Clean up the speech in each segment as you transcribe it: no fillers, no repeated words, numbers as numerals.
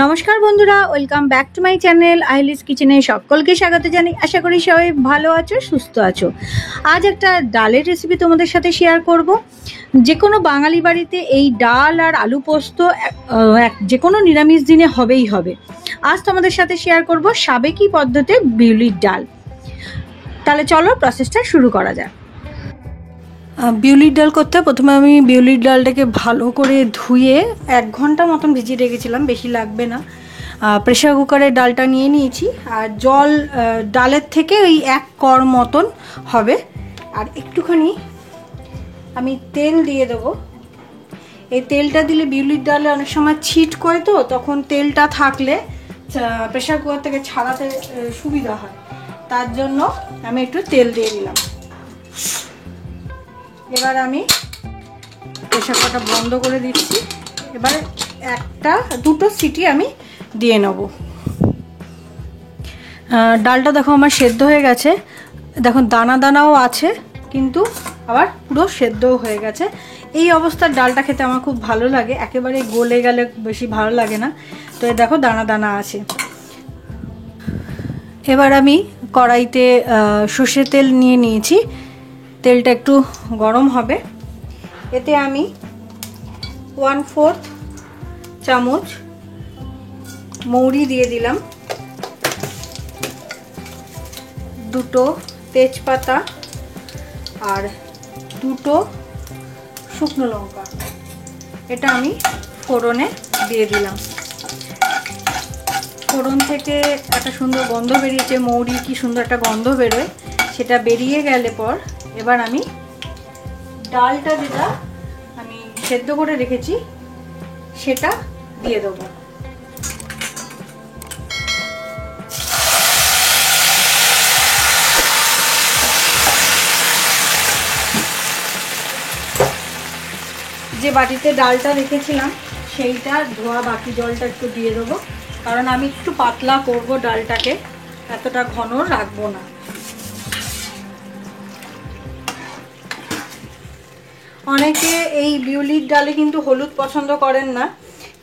নমস্কার বন্ধুরা, welcome back to my channel আইলিস কিচেনে সকলকে স্বাগত জানাই। আশা করি সবাই ভালো আছো, সুস্থ আছো। আজ একটা ডালের রেসিপি তোমাদের সাথে শেয়ার করব। যে কোনো বাঙালি বাড়িতে এই ডাল আর আলু পোস্ত যে কোনো নিরামিষ দিনে হবেই হবে। আজ তোমাদের সাথে শেয়ার করব সাবেকি পদ্ধতিতে বিউলির ডাল। তাহলে চলো প্রসেসটা শুরু করা যাক। বিউলির ডাল করতে প্রথমে আমি বিউলির ডালটাকে ভালো করে ধুয়ে 1 ঘন্টা মতন ভিজিয়ে রেখেছিলাম, বেশি লাগবে না। প্রেশার কুকারে ডালটা নিয়ে নিয়েছি, আর জল ডালের থেকে ওই 1 কড় মতন হবে। আর একটুখানি আমি তেল দিয়ে দেবো। এই তেলটা দিলে বিউলির ডালে অনেক সময় ছিট করে, তো তখন তেলটা থাকলে প্রেশার কুকার থেকে ছাড়াতে সুবিধা হয়, তার জন্য আমি একটু তেল দিয়ে দিলাম। এবার আমি প্রেশার কুকারটা বন্ধ করে দিচ্ছি। এবার 1-2 সিটি আমি দিয়ে নেব। ডালটা দেখো আমার সেদ্ধ হয়ে গেছে, দেখো দানা দানাও আছে, কিন্তু আবার পুরো সেদ্ধও হয়ে গেছে। এই অবস্থার ডালটা খেতে আমার খুব ভালো লাগে, একেবারে গলে গেলে বেশি ভালো লাগে না। তো দেখো দানা দানা আছে। এবার আমি কড়াইতে সর্ষের তেল নিয়ে নিয়েছি। তেলটা একটু গরম হবে, এতে আমি 1/4 চামচ মৌরি দিয়ে দিলাম, 2 তেজপাতা আর 2 শুকনো লঙ্কা, এটা আমি ফোড়নে দিয়ে দিলাম। ফোড়ন থেকে একটা সুন্দর গন্ধ বেরিয়েছে, মৌরি কি সুন্দর একটা গন্ধ বেরোয়, সেটা বেরিয়ে গেলে পর এবার আমি ডালটা যেটা আমি সেদ্ধ করে রেখেছি সেটা দিয়ে দেবো। যে বাটিতে ডালটা রেখেছিলাম সেইটা ধোয়া বাকি জলটা একটু দিয়ে দেবো, কারণ আমি একটু পাতলা করব ডালটাকে, এতটা ঘন রাখবো না। অনেকে এই বিউলির ডালে কিন্তু হলুদ পছন্দ করেন না,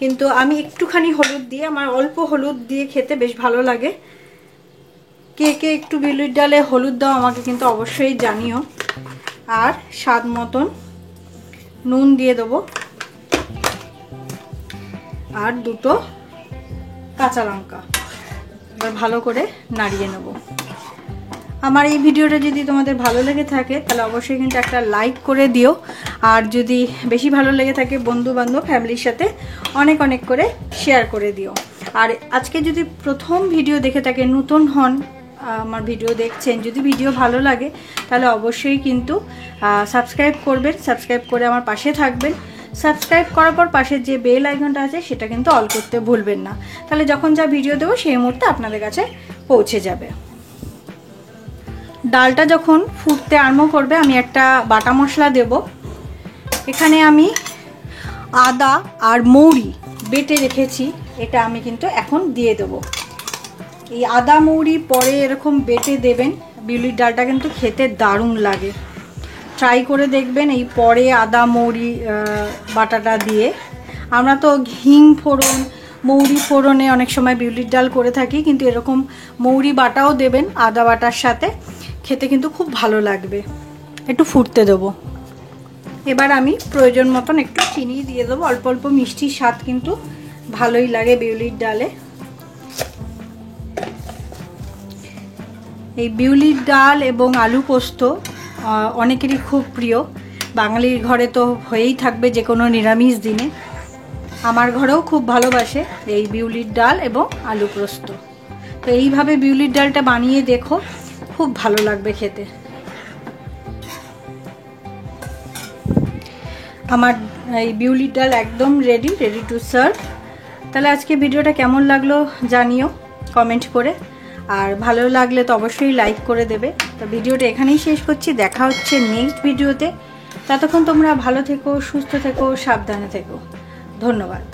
কিন্তু আমি একটুখানি হলুদ দিয়ে, আমার অল্প হলুদ দিয়ে খেতে বেশ ভালো লাগে। কে কে একটু বিউলির ডালে হলুদ দাও আমাকে কিন্তু অবশ্যই জানিও। আর স্বাদ মতন নুন দিয়ে দেবো, আর 2 কাঁচা লঙ্কা। এবার ভালো করে নাড়িয়ে নেব। আমার এই ভিডিওটা যদি তোমাদের ভালো লেগে থাকে তাহলে অবশ্যই কিন্তু একটা লাইক করে দিও, আর যদি বেশি ভালো লেগে থাকে বন্ধু বান্ধব ফ্যামিলির সাথে অনেক অনেক করে শেয়ার করে দিও। আর আজকে যদি প্রথম ভিডিও দেখে থাকে, নতুন হন, আমার ভিডিও দেখছেন, যদি ভিডিও ভালো লাগে তাহলে অবশ্যই কিন্তু সাবস্ক্রাইব করবেন, সাবস্ক্রাইব করে আমার পাশে থাকবেন। সাবস্ক্রাইব করার পর পাশে যে বেল আইকনটা আছে সেটা কিন্তু অল করতে ভুলবেন না, তাহলে যখন যা ভিডিও দেবো সেই মুহূর্তে আপনাদের কাছে পৌঁছে যাবে। ডালটা যখন ফুটতে আরম্ভ করবে আমি একটা বাটা মশলা দেব। এখানে আমি আদা আর মৌরি বেটে রেখেছি, এটা আমি কিন্তু এখন দিয়ে দেব। এই আদা মৌরি পরে এরকম বেটে দেবেন, বিউলির ডালটা কিন্তু খেতে দারুণ লাগে। ট্রাই করে দেখবেন এই পরে আদা মৌরি বাটাটা দিয়ে। আমরা তো হিং ফোড়ন, মৌরি ফোড়নে অনেক সময় বিউলির ডাল করে থাকি, কিন্তু এরকম মৌরি বাটাও দেবেন আদা বাটার সাথে, খেতে কিন্তু খুব ভালো লাগবে। একটু ফুটতে দেবো। এবার আমি প্রয়োজন মতন একটু চিনি দিয়ে দেবো, অল্প অল্প মিষ্টির স্বাদ কিন্তু ভালোই লাগে বিউলির ডালে। এই বিউলির ডাল এবং আলু পোস্ত অনেকেরই খুব প্রিয়, বাঙালির ঘরে তো হয়েই থাকবে যে কোনো নিরামিষ দিনে। আমার ঘরেও খুব ভালোবাসে এই বিউলির ডাল এবং আলু পোস্ত। তো এইভাবে বিউলির ডালটা বানিয়ে দেখো, খুব ভালো লাগবে খেতে। আমার এই বিউলির ডাল একদম রেডি টু সার্ভ। তাহলে আজকে ভিডিওটা কেমন লাগলো জানিও কমেন্ট করে, আর ভালো লাগলে তো অবশ্যই লাইক করে দেবে। তো ভিডিওটা এখানেই শেষ করছি, দেখা হচ্ছে নেক্সট ভিডিওতে। ততক্ষণ তোমরা ভালো থেকো, সুস্থ থেকো, সাবধানে থেকো। ধন্যবাদ।